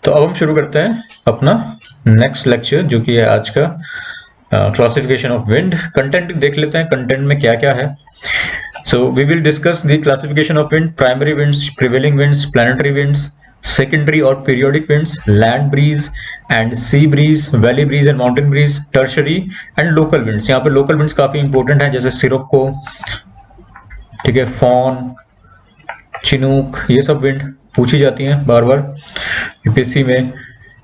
तो अब हम शुरू करते हैं अपना नेक्स्ट लेक्चर जो कि है आज का क्लासिफिकेशन ऑफ विंड। कंटेंट देख लेते हैं, कंटेंट में क्या क्या है। So we will discuss the classification of wind: primary winds, prevailing winds, planetary winds, secondary or periodic winds, land breeze and sea breeze, valley breeze and mountain breeze, tertiary and local winds। यहाँ पे local winds काफी important है, जैसे Scirocco, ठीक है, fawn, Chinook, ये सब wind पूछी जाती हैं बार बार यूपीएससी में।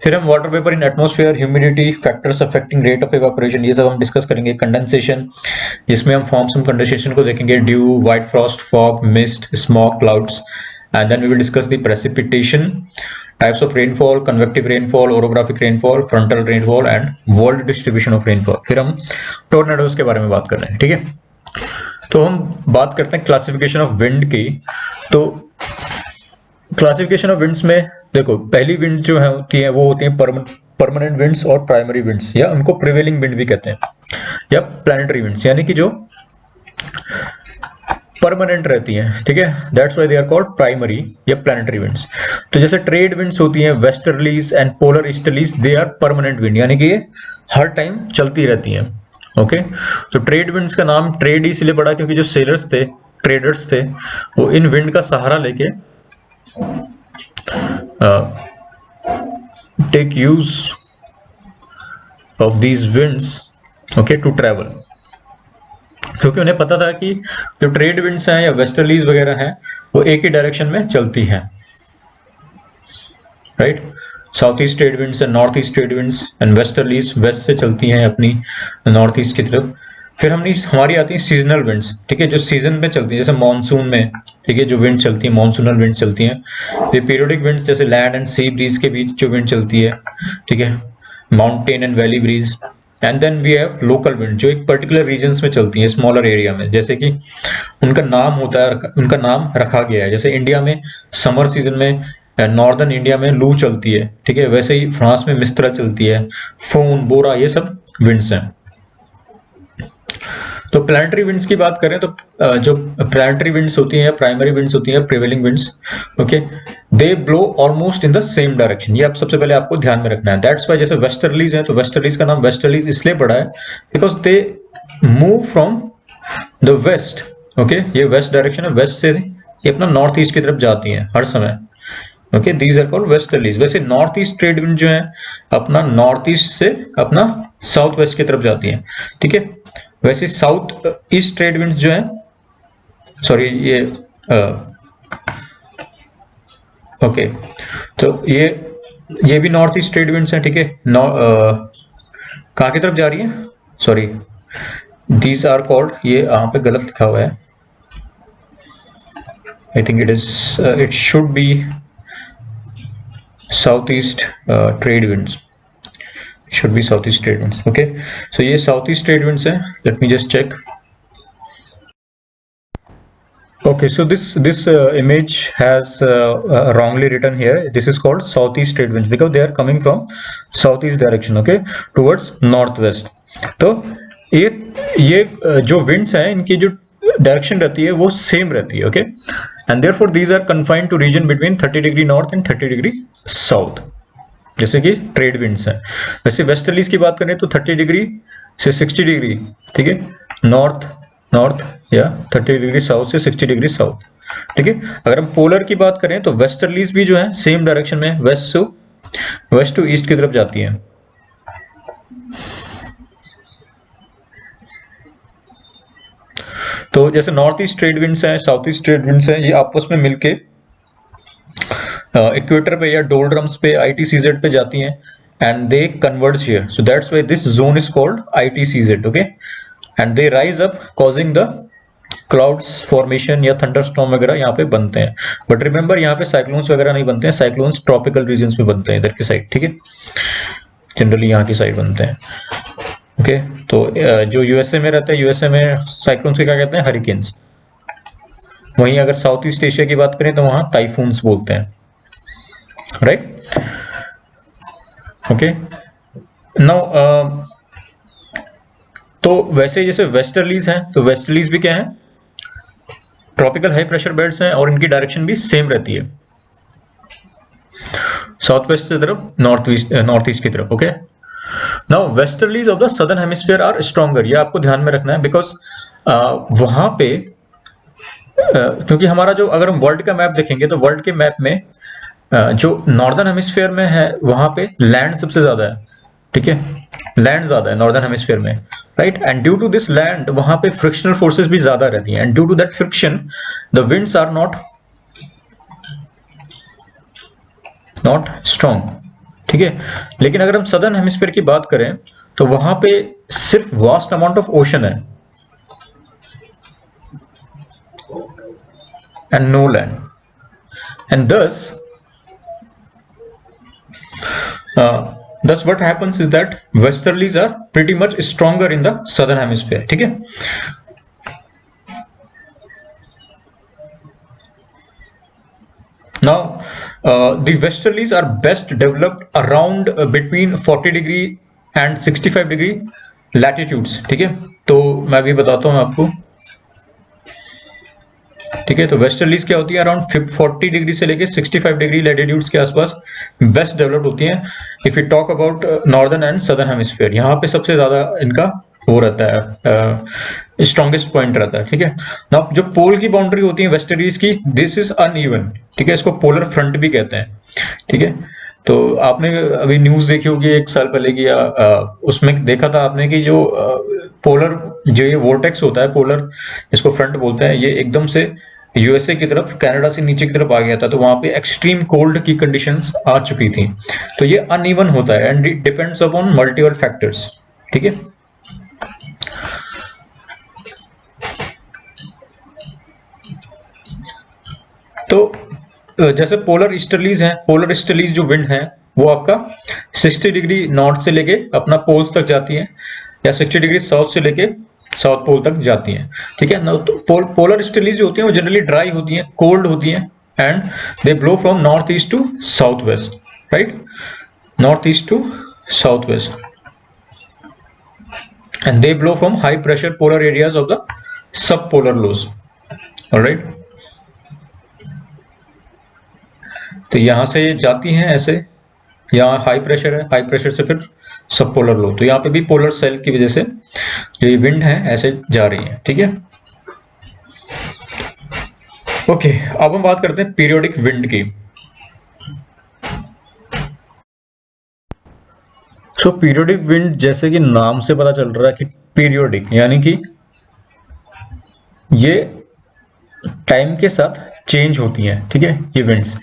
फिर हम water vapour in atmosphere, humidity, factors affecting rate of evaporation, ये सब हम डिस्कस करेंगे। कंडेंसेशन, जिसमें हम फॉर्म्स ऑफ कंडेंसेशन को देखेंगे, dew, white frost, fog, mist, smog clouds. And then we will discuss the precipitation, types of rainfall, convective rainfall, orographic rainfall, frontal rainfall and world distribution of rainfall. फिर हम tornadoes के बारे में बात कर रहे हैं, ठीक है। तो हम बात करते हैं क्लासिफिकेशन ऑफ विंड की। तो क्लासिफिकेशन ऑफ विंड्स में देखो, पहली विंड जो है होती है वो होती है परमानेंट विंड्स और प्राइमरी विंड्स, या उनको प्रिवेलिंग विंड भी कहते हैं, या प्लैनेटरी विंड्स, यानी कि जो परमानेंट रहती हैं, ठीक है। That's why they are called primary या प्लैनेटरी विंड्स। तो जैसे ट्रेड विंड्स होती हैं, westerlies and polar easterlies, they are permanent wind, यानी कि ये हर टाइम चलती रहती हैं। ओके, तो ट्रेड विंड्स का नाम ट्रेड इसलिए पड़ा क्योंकि जो सेलर्स थे, ट्रेडर्स थे, वो इन विंड का सहारा लेके take use of these winds, okay, to travel, क्योंकि उन्हें पता था कि जो ट्रेड विंड्स हैं या वेस्टर्लीज वगैरह हैं वो एक ही डायरेक्शन में चलती हैं, right. South east trade winds and north east trade winds and westerlies west से चलती हैं अपनी नॉर्थ ईस्ट की तरफ। फिर हमारी आती है सीजनल विंड्स, ठीक है, जो सीजन में चलती है, जैसे मॉनसून में, ठीक है, जो विंड चलती है मॉनसूनल विंड चलती हैं। फिर पीरियोडिक विंड्स, जैसे लैंड एंड सी ब्रीज के बीच जो विंड चलती है, ठीक है, mountain and valley breeze. And then we have local wind, जो एक पर्टिकुलर रीजन्स में चलती है, स्मॉलर एरिया में, जैसे कि उनका नाम होता है, उनका नाम रखा गया है। जैसे इंडिया में समर सीजन में नॉर्दर्न इंडिया में लू चलती है, ठीक है, वैसे ही फ्रांस में मिस्ट्रल चलती है, फोन, बोरा, ये सब विंड्स हैं। तो प्लैनेटरी विंड्स की बात करें तो जो प्लैनेटरी विंड्स होती हैं, प्राइमरी विंड्स होती हैं, prevailing winds, okay, they blow almost in the same direction. ये आप सबसे पहले आपको ध्यान में रखना है। दैट्स व्हाई जैसे वेस्टर्लीज है, तो वेस्टर्लीज का नाम वेस्टर्लीज इसलिए पड़ा है because they move from the west, okay, ये वेस्ट डायरेक्शन है, वेस्ट से ये अपना नॉर्थ ईस्ट की तरफ जाती हैं हर समय, okay, these are called westerlies. वैसे नॉर्थ ईस्ट ट्रेड विंड जो है अपना नॉर्थ ईस्ट से अपना साउथ वेस्ट की तरफ जाती है, ठीक है। वैसे साउथ ईस्ट ट्रेड विंड्स जो है, सॉरी, ये ओके, तो ये भी नॉर्थ ईस्ट ट्रेड विंड्स हैं, ठीक है। कहाँ की तरफ जा रही है, सॉरी, दीज आर कॉल्ड, ये यहाँ पे गलत लिखा हुआ है, I think it should be south east trade winds, should be southeast trade winds, okay, so ये southeast trade winds है, let me just check, okay, so this image has wrongly written here, this is called southeast trade winds because they are coming from southeast direction, okay, towards northwest। तो ये जो winds हैं इनकी जो direction रहती है वो सेम रहती है, okay, and therefore these are confined to region between 30 degree north and 30 degree south, जैसे कि ट्रेड विंड्स हैं। वैसे वेस्टर्लीज की बात करें तो 30 डिग्री से 60 डिग्री, ठीक है, नॉर्थ या 30 डिग्री साउथ से 60 डिग्री साउथ, ठीक है। अगर हम पोलर की बात करें तो वेस्टर्लीज भी जो है सेम डायरेक्शन में वेस्ट टू ईस्ट की तरफ जाती हैं। तो जैसे नॉर्थ ईस्ट ट्रेड विंड्स हैं, साउथ ईस्ट ट्रेड विंड्स हैं, ये आपस में मिलके इक्वेटर पे या डोल्ड्रम्स पे, ITCZ पे जाती हैं, and they converge here, so that's why this zone is called ITCZ, okay, and they rise up causing the clouds formation या थंडरस्टॉर्म वगैरह यहाँ पे बनते हैं। बट रिमेंबर यहाँ पे साइक्लोन्स वगैरह नहीं बनते हैं, साइक्लोन्स ट्रॉपिकल रीजन्स में बनते हैं, इधर की साइड, ठीक है, जनरली यहाँ की साइड बनते हैं, ओके। तो जो यूएसए में रहते हैं, यूएसए में साइक्लोन्स को क्या कहते हैं, हरिकेन्स। वहीं अगर साउथ ईस्ट एशिया की बात करें तो वहां टाइफून्स बोलते हैं, राइट, ओके। नाउ तो वैसे जैसे वेस्टर्लीज हैं, तो वेस्टर्लीज भी क्या है, ट्रॉपिकल हाई प्रेशर बेल्ट्स हैं और इनकी डायरेक्शन भी सेम रहती है। साउथ वेस्ट की तरफ, नॉर्थ ईस्ट की तरफ। Okay, now westerlies of the southern hemisphere are stronger, ये आपको ध्यान में रखना है, बिकॉज वहां पे क्योंकि हमारा जो, अगर हम वर्ल्ड का मैप देखेंगे तो वर्ल्ड के मैप में जो नॉर्दर्न हेमिस्फीयर में है वहां पे लैंड सबसे ज्यादा है, ठीक है, लैंड ज्यादा है नॉर्दर्न हेमिस्फीयर में, right, and due to this land वहां पे फ्रिक्शनल फोर्सेस भी ज्यादा रहती हैं, and due to that friction the winds are not strong, ठीक है। लेकिन अगर हम सदर्न हेमिस्फीयर की बात करें तो वहां पे सिर्फ वास्ट अमाउंट ऑफ ओशन है and no land, and thus what happens is that westerlies are pretty much stronger in the southern hemisphere, ठीक है। Now the westerlies are best developed around between 40 degree and 65 degree latitudes, ठीक है। तो मैं भी बताता हूं आपको, ठीक है। तो वेस्टर्लीज क्या होती है, अराउंड 40 डिग्री से लेके 65 डिग्री लैटिट्यूड्स के आसपास बेस्ट डेवलप्ड होती हैं। If you talk about northern and southern hemisphere, यहाँ पे सबसे ज्यादा इनका वो रहता है, स्ट्रॉन्गेस्ट पॉइंट रहता है, ठीक है ना। जो पोल की बाउंड्री होती है वेस्टर्लीज की, दिस इज अनइवन, ठीक है, इसको पोलर फ्रंट भी कहते हैं, ठीक है। तो आपने अभी न्यूज देखी होगी एक साल पहले की, या उसमें देखा था आपने कि जो पोलर, जो ये वोर्टेक्स होता है पोलर, इसको फ्रंट बोलते हैं, ये एकदम से यूएसए की तरफ, कनाडा से नीचे की तरफ आ गया था, तो वहां पे एक्सट्रीम कोल्ड की कंडीशंस आ चुकी थी। तो ये अनइवन होता है and it depends upon multiple factors, ठीक है। तो जैसे पोलर ईस्टर्लीज हैं, पोलर ईस्टर्लीज जो विंड है वो आपका 60 डिग्री नॉर्थ से लेके अपना पोल्स तक जाती है, या 60 डिग्री साउथ से लेके साउथ पोल तक जाती हैं, ठीक है ना। तो पोलर ईस्टर्लीज जो होती हैं वो जनरली ड्राई होती हैं, कोल्ड होती हैं, and they blow from north east to south west, right, north east to south west, and they blow from high pressure polar areas of the sub polar lows, alright. तो यहां से ये जाती हैं ऐसे, यहाँ हाई प्रेशर है, high pressure से फिर सब पोलर लो, तो यहाँ पे भी पोलर सेल की वजह से जो ये विंड है ऐसे जा रही है, ठीक है। ओके, अब हम बात करते हैं पीरियोडिक विंड की। सो पीरियोडिक विंड, जैसे कि नाम से पता चल रहा है कि पीरियोडिक, यानी कि ये टाइम के साथ चेंज होती हैं, ठीक है, ये winds.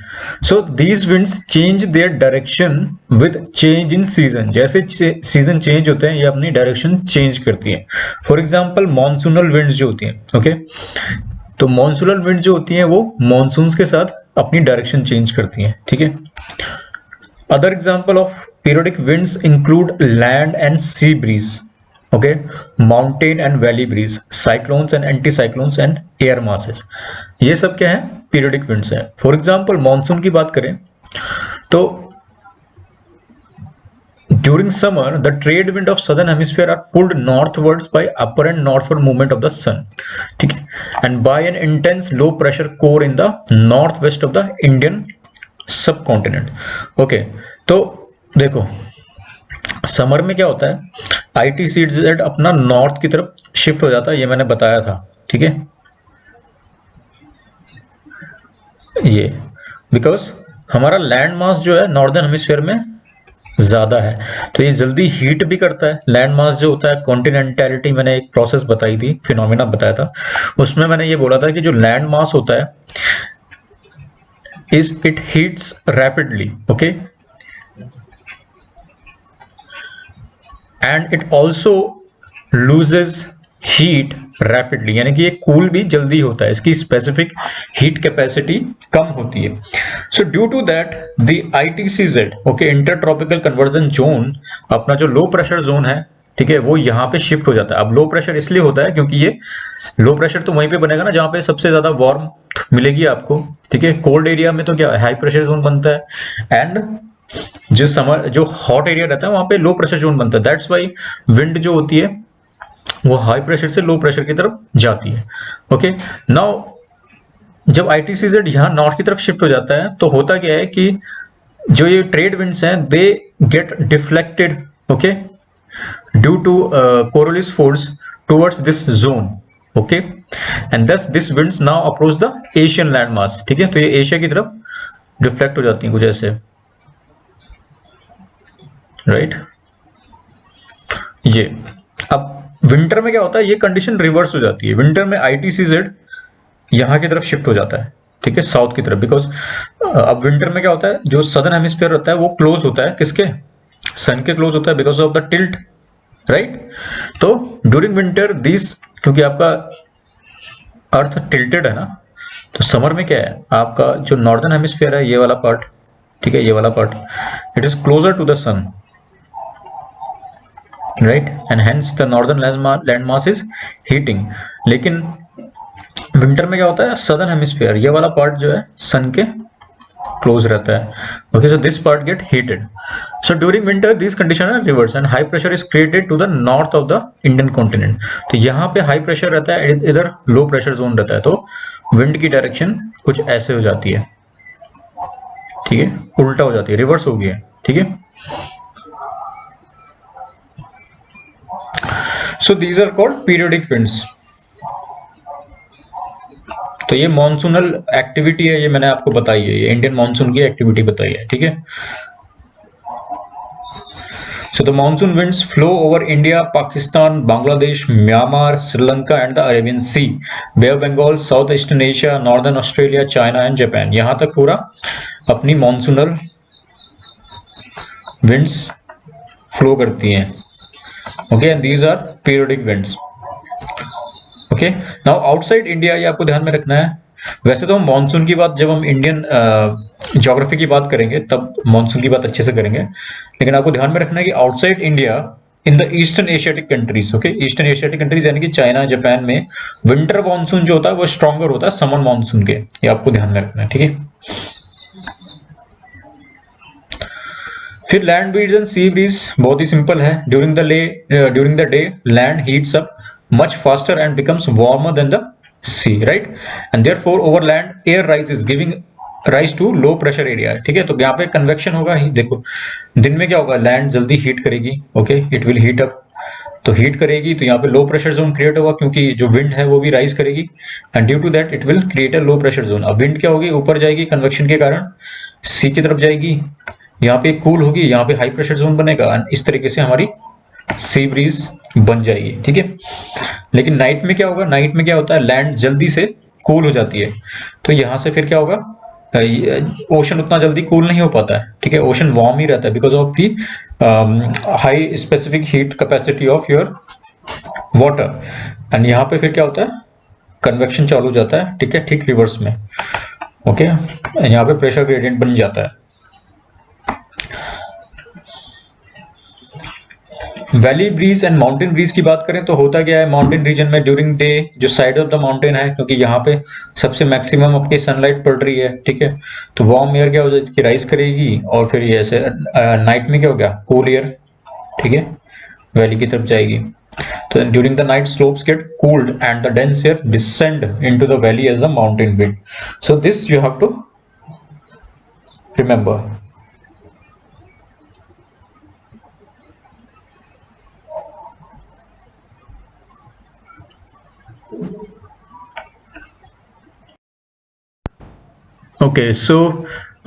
So these winds change their direction with change in season, जैसे सीजन चेंज होते हैं ये अपनी डायरेक्शन चेंज करती हैं। फॉर एग्जांपल मॉनसूनल विंड्स जो होती हैं, ओके, तो मॉनसूनल विंड जो होती हैं वो मॉनसून्स के साथ अपनी डायरेक्शन चेंज करती हैं, ठीक है। Other example of periodic winds include land and sea breeze, okay, mountain and valley breeze, cyclones and anticyclones and air masses, ये सब क्या है, पीरियोडिक विंड्स है। फॉर एग्जांपल मॉनसून की बात करें तो during summer the trade wind of southern hemisphere are pulled northwards by upper and northward movement of the sun, ठीक है, and by an intense low pressure core in the north west of the Indian सब continent. Okay, तो देखो summer में क्या होता है, ITCZ अपना नॉर्थ की तरफ शिफ्ट हो जाता है, ये मैंने बताया था, ठीक है। ये बिकॉज हमारा लैंड मास जो है नॉर्दर्न हेमिस्फीयर में ज्यादा है, तो ये जल्दी हीट भी करता है। लैंड मास जो होता है, कॉन्टिनेंटैलिटी, मैंने एक प्रोसेस बताई थी, फिनोमेना बताया था, उसमें मैंने ये बोला था कि जो लैंड मास होता है is it heats rapidly, okay, and it also loses heat rapidly, यानी कि ये कूल भी जल्दी होता है, इसकी स्पेसिफिक हीट कैपेसिटी कम होती है। So due to that the ITCZ, okay, inter tropical convergence zone, अपना जो लो प्रेशर जोन है, ठीक है, वो यहाँ पे शिफ्ट हो जाता है। अब लो प्रेशर इसलिए होता है क्योंकि ये लो प्रेशर तो वहीं पे बनेगा ना जहाँ पे सबसे ज्यादा वार्म मिलेगी आपको, ठीक है। कोल्ड एरिया में तो क्या हाई प्रेशर जोन बनता है, एंड जो समर, जो हॉट एरिया रहता है वहां पे लो प्रेशर जोन बनता है। दैट्स वाई विंड जो होती है वो हाई प्रेशर से लो प्रेशर की तरफ जाती है, ओके। नाउ जब ITCZ यहाँ नॉर्थ की तरफ शिफ्ट हो जाता है तो होता क्या है कि जो ये ट्रेड विंड्स हैं they get deflected okay due to Coriolis force towards this zone okay and thus this winds now approach the Asian land mass. ठीक है, तो ये एशिया की तरफ डिफ्लेक्ट हो जाती है कुछ ऐसे, राइट। ये अब विंटर में क्या होता है, ये कंडीशन रिवर्स हो जाती है। विंटर में ITCZ यहां की तरफ शिफ्ट हो जाता है, ठीक है, साउथ की तरफ, बिकॉज अब विंटर में क्या होता है, जो सदर्न हेमिस्फीयर होता है वो क्लोज होता है किसके, सन के क्लोज होता है because of the tilt, right. तो ड्यूरिंग विंटर दिस, क्योंकि आपका अर्थ टिल्टेड है ना, तो समर में क्या है, आपका जो नॉर्दर्न हेमिस्फीयर है ये वाला पार्ट, ठीक है, ये वाला part it is closer to the sun, right, and hence the northern land mass is heating. लेकिन विंटर में क्या होता है, सदर्न हेमिस्फीयर ये वाला पार्ट जो है सन के क्लोज रहता है, okay, so this part get heated. So during winter this condition are reverse and high pressure is created to the north of the Indian continent. तो यहाँ पे हाई प्रेशर रहता है, इधर लो प्रेशर जोन रहता है, तो विंड की डायरेक्शन कुछ ऐसे हो जाती है, ठीक है, उल्टा हो जाती है, रिवर्स हो गया है, ठीक है। So these are called periodic winds. तो ये मॉनसूनल एक्टिविटी है, ये मैंने आपको बताई है, ये इंडियन मॉनसून की एक्टिविटी बताई है, ठीक है। So the monsoon winds flow over India, Pakistan, Bangladesh, Myanmar, Sri Lanka and the Arabian Sea, Bay of Bengal, Southeastern Asia, Northern Australia, China and Japan। यहाँ तक पूरा अपनी मॉनसूनल winds flow करती हैं, okay, and these are periodic winds, okay। Now outside India ये आपको ध्यान में रखना है। वैसे तो हम मानसून की बात, जब हम इंडियन ज्योग्राफी की बात करेंगे तब मानसून की बात अच्छे से करेंगे, लेकिन आपको ध्यान में रखना है कि outside India in the eastern Asiatic countries, okay, eastern Asiatic countries यानी कि चाइना, जापान में विंटर मानसून जो होता है वो स्ट्रॉन्गर होता है समर मानसून के, ये आपको ध्यान में रखना है, ठीक है। फिर land breeze and sea bridge बहुत ही सिंपल है। During the day land heats up much faster and becomes warmer than the sea, right, and therefore over land air rises giving rise to low pressure area, ठीक है। तो यहाँ पे convection होगा ही, देखो दिन में क्या होगा, लैंड जल्दी हीट करेगी, okay, it will heat up, तो हीट करेगी तो यहाँ पे लो प्रेशर जोन क्रिएट होगा क्योंकि जो विंड है वो भी राइज करेगी and due to that it will create a low pressure zone. अब विंड क्या होगी, ऊपर जाएगी कन्वेक्शन के कारण, सी की तरफ जाएगी, यहाँ पे कूल होगी, यहाँ पे हाई प्रेशर जोन बनेगा एंड इस तरीके से हमारी सी ब्रीज बन जाएगी, ठीक है। लेकिन नाइट में क्या होगा, नाइट में क्या होता है, लैंड जल्दी से कूल हो जाती है, तो यहाँ से फिर क्या होगा, ओशन उतना जल्दी कूल नहीं हो पाता है, ठीक है, ओशन वार्म ही रहता है because of the high specific heat capacity of your water and यहाँ पे फिर क्या होता है, कन्वेक्शन चालू हो जाता है, ठीक है, ठीक रिवर्स में, ओके, यहाँ पे प्रेशर ग्रेडियंट बन जाता है। Valley breeze and mountain breeze की बात करें तो होता क्या है, माउंटेन रीजन में ड्यूरिंग डे जो साइड ऑफ द माउंटेन है, क्योंकि यहाँ पे सबसे मैक्सिमम अपनी सनलाइट पड़ रही है, ठीक है, तो वार्म एयर क्या हो जाएगी, राइज करेगी और फिर ये ऐसे नाइट में क्या हो गया, कूल एयर, ठीक है, वैली की तरफ जाएगी। तो during the night slopes get cooled and the dense air descend into the valley as a mountain wind. So this you have to remember. Okay, so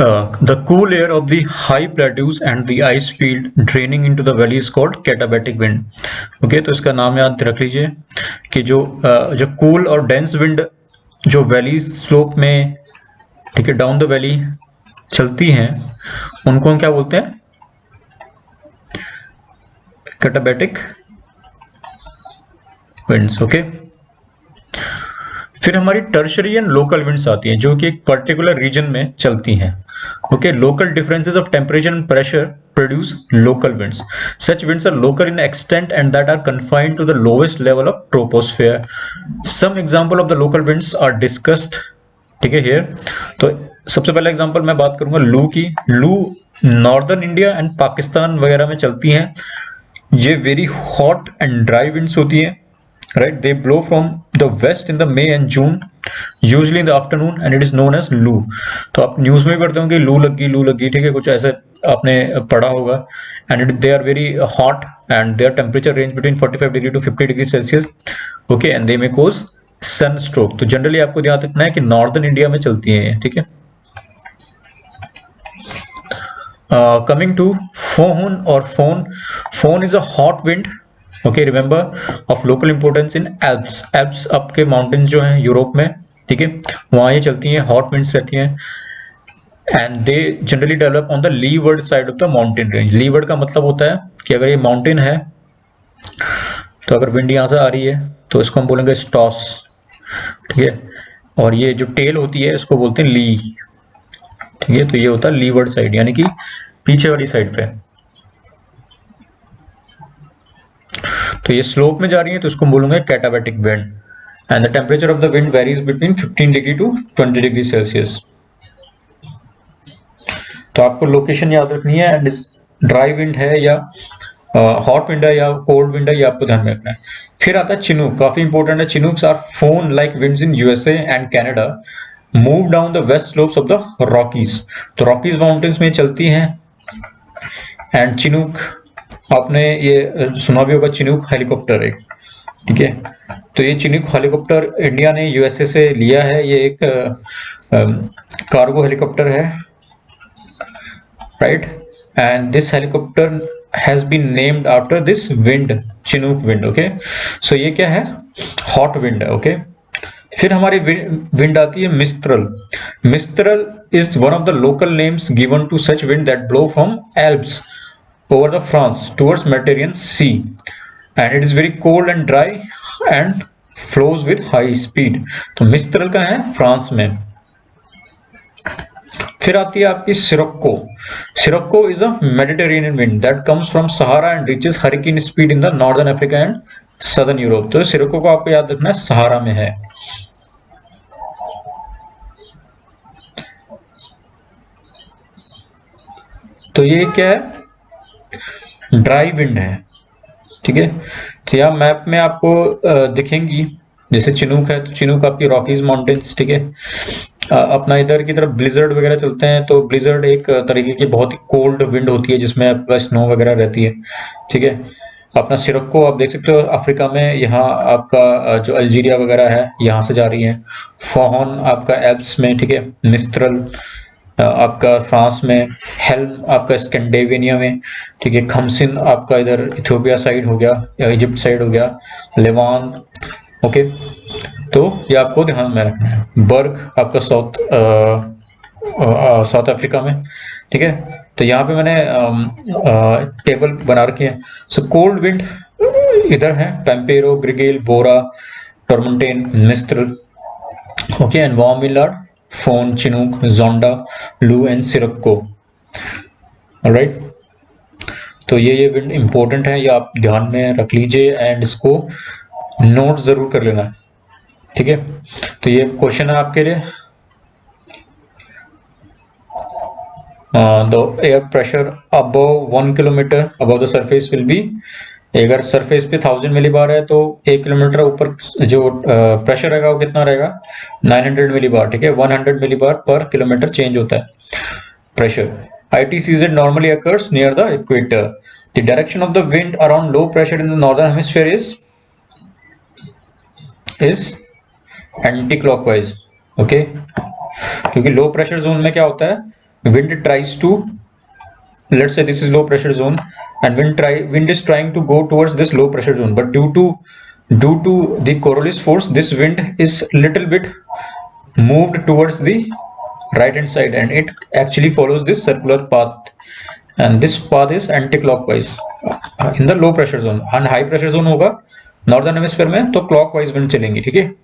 the cool air of the high plateaus and the ice field draining into the valley is called katabatic wind. Okay, तो इसका नाम याद रख लीजिए कि जो cool और dense wind जो वैली स्लोप में, ठीक है, डाउन द वैली चलती हैं, उनको हम क्या बोलते हैं, katabatic winds, ओके। फिर हमारी टर्शरी एंड लोकल विंड्स आती हैं जो कि एक पर्टिकुलर रीजन में चलती हैं, okay. Local differences of temperature and pressure produce local winds. Such winds are local in extent and that are confined to the lowest level of troposphere. Some example of the local winds are discussed, ठीक है, here. तो सबसे पहला example मैं बात करूंगा लू की। लू नॉर्दर्न इंडिया एंड पाकिस्तान वगैरह में चलती हैं। ये very hot and dry winds होती हैं, right, they blow from the west in the May and June usually in the afternoon and it is known as loo. तो आप न्यूज में भी पढ़ते होंगे लू लगी, ठीक है, कुछ ऐसे आपने पढ़ा होगा। And they are very hot and their temperature range between 45 degree to 50 degree celsius, okay, and they may cause sun stroke. तो जनरली आपको ध्यान रखना है कि नॉर्दर्न इंडिया में चलती है, ठीक है। Coming to फोन और phone is a hot wind, okay, remember, of local importance in Alps आपके माउंटेन्स जो हैं यूरोप में, ठीक है, वहाँ ये चलती हैं, हॉट विंड्स रहती हैं। And they generally develop on the leeward side of the mountain range. Leeward का मतलब होता है कि अगर ये माउंटेन है तो अगर विंड यहाँ से आ रही है तो इसको हम बोलेंगे स्टॉस, ठीक है, और ये जो टेल होती है इसको बोलते हैं ली, ठीक है। तो ये होता है लीवर्ड साइड, यानी कि पीछे वाली साइड पे। तो ये स्लोप में जा रही है तो इसको बोलूंगा katabatic wind. And the temperature of the wind varies between 15 degree to 20 degree Celsius. तो आपको लोकेशन याद रखनी है, एंड ड्राई विंड है या हॉट विंड है या कोल्ड विंड है, ये आपको ध्यान में रखना है। फिर आता है चिनूक, काफी इंपॉर्टेंट है। Chinooks are foehn like winds in USA and Canada, move down the west slopes of the Rockies. तो रॉकीज माउंटेन्स में चलती हैं। एंड चिनूक आपने ये सुना भी होगा, चिनूक हेलीकॉप्टर एक, ठीक है। तो ये चिनूक हेलीकॉप्टर इंडिया ने यूएसए से लिया है। ये एक कार्गो हेलीकॉप्टर है, right, and this helicopter has been named after this wind, Chinook wind, okay। so ये क्या है, hot wind है, okay। फिर हमारी wind आती है mistral. Mistral is one of the local names given to such wind that blow from Alps over the France towards Mediterranean Sea, and it is very cold and dry and flows with high speed। तो mistral का है France में। फिर आती है आपकी sirocco. Sirocco is a Mediterranean wind that comes from Sahara and reaches hurricane speed in the northern Africa and southern Europe. तो sirocco को आपको याद रखना है, सहारा में है। तो ये क्या है, ड्राई विंड है, ठीक है। तो यहाँ मैप में आपको दिखेंगी, जैसे चिनूक है तो चिनूक आपकी रॉकीज माउंटेन्स, ठीक है। अपना इधर की तरफ ब्लिजर्ड वगैरह चलते हैं, तो ब्लिजर्ड एक तरीके की बहुत ही कोल्ड विंड होती है जिसमें आपका स्नो वगैरह रहती है, ठीक है। अपना सिरोक्को आप देख सकते हो अफ्रीका में, यहाँ आपका जो अल्जीरिया वगैरह है यहाँ से जा रही है। फोहन आपका एल्प्स में, ठीक है। मिस्ट्रल आपका फ्रांस में, हेल्म आपका स्कैंडिनेविया में, ठीक है। खमसिन आपका इधर इथियोपिया साइड हो गया या इजिप्ट साइड हो गया, लेवांट, ओके। तो ये आपको ध्यान में रखना है। बर्ग आपका साउथ अफ्रीका में, ठीक है। तो यहाँ पे मैंने टेबल बना रखी है। सो कोल्ड विंड इधर है, pampero, gregale, bora, tramontane, mistral, okay, and warm wind, foehn, chinook, zonda, loo and सिरोक्को, alright. तो ये विंड इंपॉर्टेंट है, ये आप ध्यान में रख लीजिए एंड इसको नोट जरूर कर लेना, ठीक है। तो ये क्वेश्चन है आपके लिए। The air pressure above 1 kilometre above the surface will be, अगर सरफेस पे 1000 मिलीबार है तो 1 किलोमीटर ऊपर जो प्रेशर रहेगा वो कितना रहेगा, 900 मिलीबार, ठीक है। 100 मिलीबार पर किलोमीटर चेंज होता है pressure. ITCZ normally occurs near the equator. The direction of the wind around low pressure in the northern hemisphere is anti-clockwise, okay। क्योंकि लो प्रेशर जोन में क्या होता है, wind tries to, let's say this is low pressure zone and wind is trying to go towards this low pressure zone, but due to the Coriolis force this wind is little bit moved towards the right hand side and it actually follows this circular path, and this path is anti-clockwise in the low pressure zone। and high pressure zone होगा northern hemisphere में तो clockwise wind चलेंगी, ठीक है।